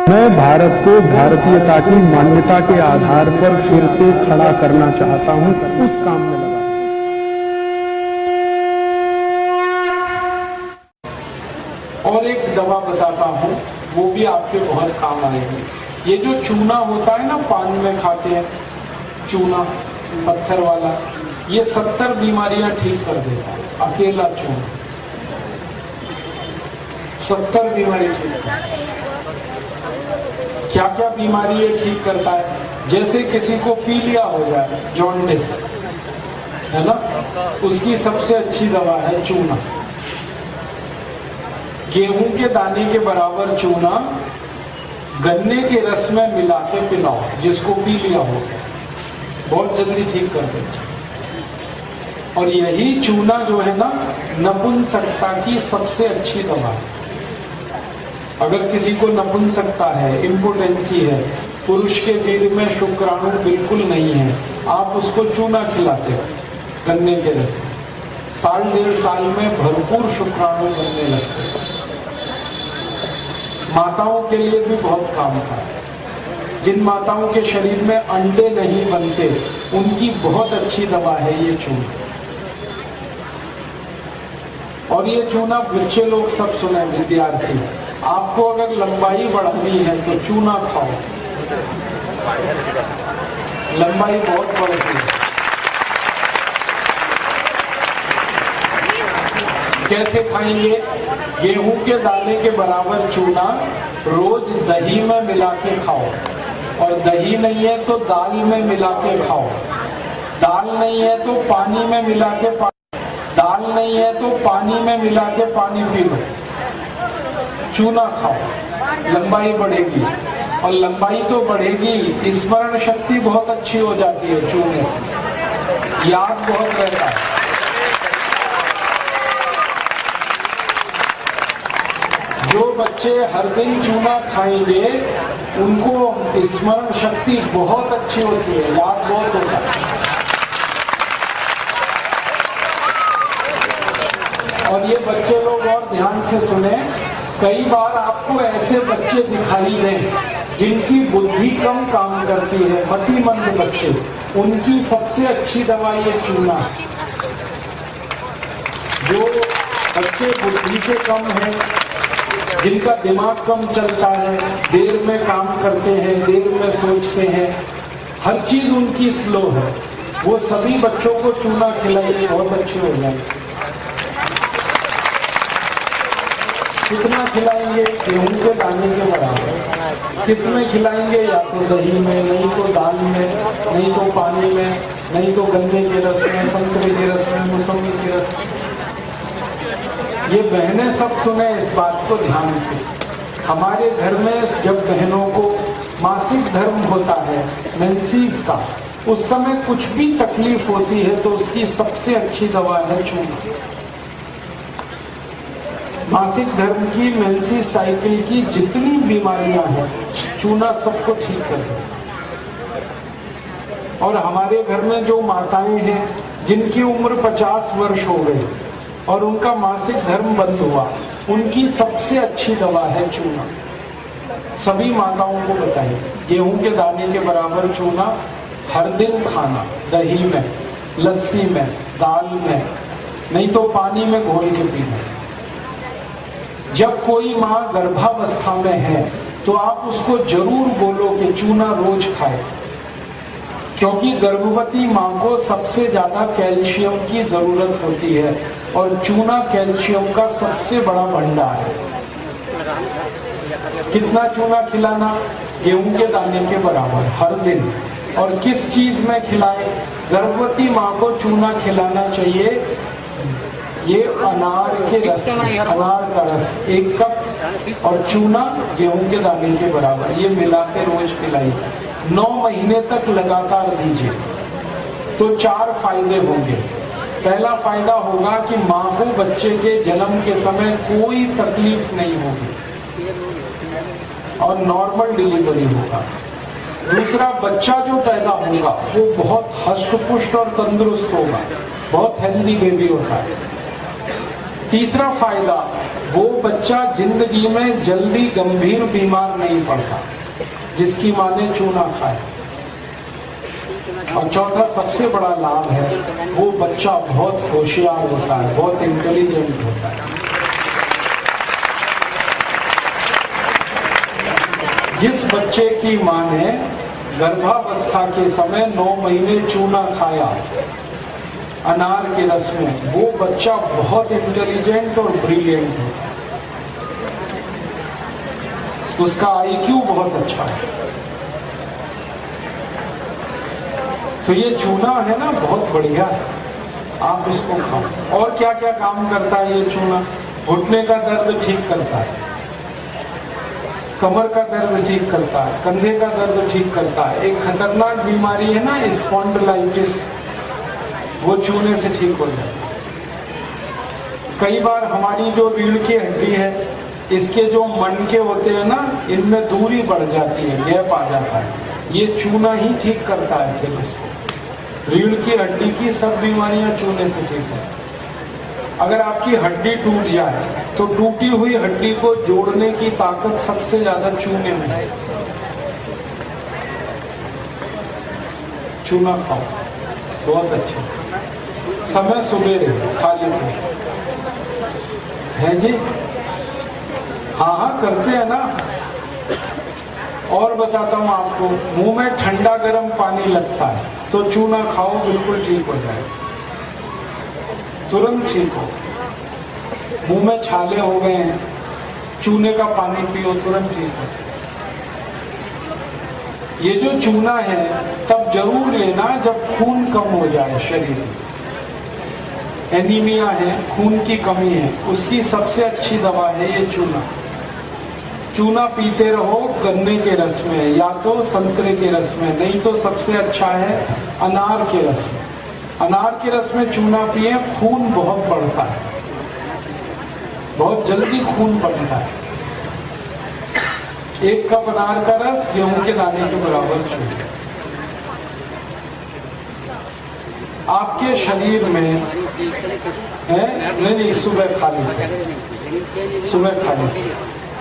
मैं भारत को भारतीयता की मान्यता के आधार पर फिर से खड़ा करना चाहता हूं, उस काम में लगा। और एक दवा बताता हूं, वो भी आपके बहुत काम आएगी। ये जो चूना होता है ना, पान में खाते हैं चूना, पत्थर वाला, ये 70 बीमारियां ठीक कर देता है, अकेला चूना 70 बीमारी ठीक करता है। क्या क्या बीमारी ये ठीक करता है? जैसे किसी को पीलिया हो जाए, जॉन्डिस, है ना, उसकी सबसे अच्छी दवा है चूना। गेहूं के दाने के बराबर चूना गन्ने के रस में मिला के पिलाओ, जिसको पीलिया हो, बहुत जल्दी ठीक कर देता। और यही चूना जो है ना, नपुंसकता की सबसे अच्छी दवा है। अगर किसी को नपुंसकता है, इम्पोटेंसी है, पुरुष के वीर्य में शुक्राणु बिल्कुल नहीं है, आप उसको चूना खिलाते हो गन्ने के रस में, 1.5 साल में भरपूर शुक्राणु बनने लगते हैं। माताओं के लिए भी बहुत काम का है। जिन माताओं के शरीर में अंडे नहीं बनते, उनकी बहुत अच्छी दवा है ये चूना। और ये चूना बच्चे लोग सब सुने, विद्यार्थी, आपको अगर लंबाई बढ़ानी है तो चूना खाओ, लंबाई बहुत बढ़ती है। कैसे खाएंगे? गेहूं के दाने के बराबर चूना रोज दही में मिला के खाओ, और दही नहीं है तो दाल में मिला के खाओ, दाल नहीं है तो पानी में मिला के दाल नहीं है तो पानी में मिला के पानी पी लो, चूना खाओ, लंबाई बढ़ेगी। और लंबाई तो बढ़ेगी, स्मरण शक्ति बहुत अच्छी हो जाती है चूने से, याद बहुत रहता है। जो बच्चे हर दिन चूना खाएंगे, उनको स्मरण शक्ति बहुत अच्छी होती है, याद बहुत होता है। और ये बच्चे लोग और ध्यान से सुने, कई बार आपको ऐसे बच्चे दिखाई दें जिनकी बुद्धि कम काम करती है, मतिमंद बच्चे, उनकी सबसे अच्छी दवा ये चूना है। जो बच्चे बुद्धि से कम हैं, जिनका दिमाग कम चलता है, देर में काम करते हैं, देर में सोचते हैं, हर चीज उनकी स्लो है, वो सभी बच्चों को चूना खिलाइए, बहुत अच्छे हो जाएंगे। कितना खिलाएंगे? गेहूं के दाने के बराबर। किसमें खिलाएंगे? या तो दही में, नहीं तो दाल में, नहीं तो पानी में, नहीं तो गन्ने के रस में, संतरे के रस में, मौसमी के रस में। ये बहनें सब सुने इस बात को ध्यान से। हमारे घर में जब बहनों को मासिक धर्म होता है, मेंसेस का, उस समय कुछ भी तकलीफ होती है तो उसकी सबसे अच्छी दवा है चूना। मासिक धर्म की, मेंसेस साइकिल की जितनी बीमारियां हैं, चूना सबको ठीक कर देता। और हमारे घर में जो माताएं हैं जिनकी उम्र 50 वर्ष हो गई और उनका मासिक धर्म बंद हुआ, उनकी सबसे अच्छी दवा है चूना। सभी माताओं को बताइए, गेहूं के दाने के बराबर चूना हर दिन खाना, दही में, लस्सी में, दाल में, नहीं तो पानी में घोल के पीना। जब कोई माँ गर्भावस्था में है तो आप उसको जरूर बोलो कि चूना रोज खाए, क्योंकि गर्भवती माँ को सबसे ज्यादा कैल्शियम की जरूरत होती है और चूना कैल्शियम का सबसे बड़ा भंडार है। कितना चूना खिलाना? गेहूं के दाने के बराबर हर दिन। और किस चीज में खिलाएं? गर्भवती माँ को चूना खिलाना चाहिए ये अनार के रस, अनार का रस 1 कप और चूना गेहूं के दाने के बराबर, ये मिला के रोज पिलाइए। 9 महीने तक लगातार दीजिए तो 4 फायदे होंगे। पहला फायदा होगा कि माँ को बच्चे के जन्म के समय कोई तकलीफ नहीं होगी और नॉर्मल डिलीवरी होगा। दूसरा, बच्चा जो पैदा होगा वो बहुत हष्ट-पुष्ट और तंदुरुस्त होगा, बहुत हेल्दी बेबी होता है। तीसरा फायदा, वो बच्चा जिंदगी में जल्दी गंभीर बीमार नहीं पड़ता जिसकी माँ ने चूना खाया। और चौथा सबसे बड़ा लाभ है, वो बच्चा बहुत होशियार होता है, बहुत इंटेलिजेंट होता है। जिस बच्चे की माँ ने गर्भावस्था के समय 9 महीने चूना खाया अनार के रस में, वो बच्चा बहुत इंटेलिजेंट और ब्रिलियंट होता है, उसका आईक्यू बहुत अच्छा है। तो ये चूना है ना, बहुत बढ़िया है, आप इसको खाओ। और क्या क्या काम करता है ये चूना? घुटने का दर्द ठीक करता है, कमर का दर्द ठीक करता है, कंधे का दर्द ठीक करता है। एक खतरनाक बीमारी है ना स्पॉन्डिलाइटिस, वो चूने से ठीक हो जाता है। कई बार हमारी जो रीढ़ की हड्डी है, इसके जो मनके होते हैं ना, इनमें दूरी बढ़ जाती है, गैप आ जाता है, ये चूना ही ठीक करता है। फिर इसको रीढ़ की हड्डी की सब बीमारियां चूने से ठीक है। अगर आपकी हड्डी टूट जाए तो टूटी हुई हड्डी को जोड़ने की ताकत सबसे ज्यादा चूने में है। चूना खाओ, बहुत अच्छा। समय सुबेरे खाली है जी, हाँ हाँ करते हैं ना। और बताता हूँ आपको, मुंह में ठंडा गर्म पानी लगता है तो चूना खाओ, बिल्कुल ठीक हो जाए, तुरंत ठीक हो। मुंह में छाले हो गए हैं, चूने का पानी पियो, तुरंत ठीक हो। ये जो चूना है तब जरूर लेना जब खून कम हो जाए शरीर में, एनीमिया है, खून की कमी है, उसकी सबसे अच्छी दवा है ये चूना। चूना पीते रहो गन्ने के रस में या तो संतरे के रस में, नहीं तो सबसे अच्छा है अनार के रस में। अनार के रस में चूना पिए, खून बहुत बढ़ता है, बहुत जल्दी खून बढ़ता है। 1 कप अनार का रस गेहूं के दाने के बराबर चूना। आपके शरीर में है नहीं, सुबह खा लीजिए, सुबह खा लीजिए।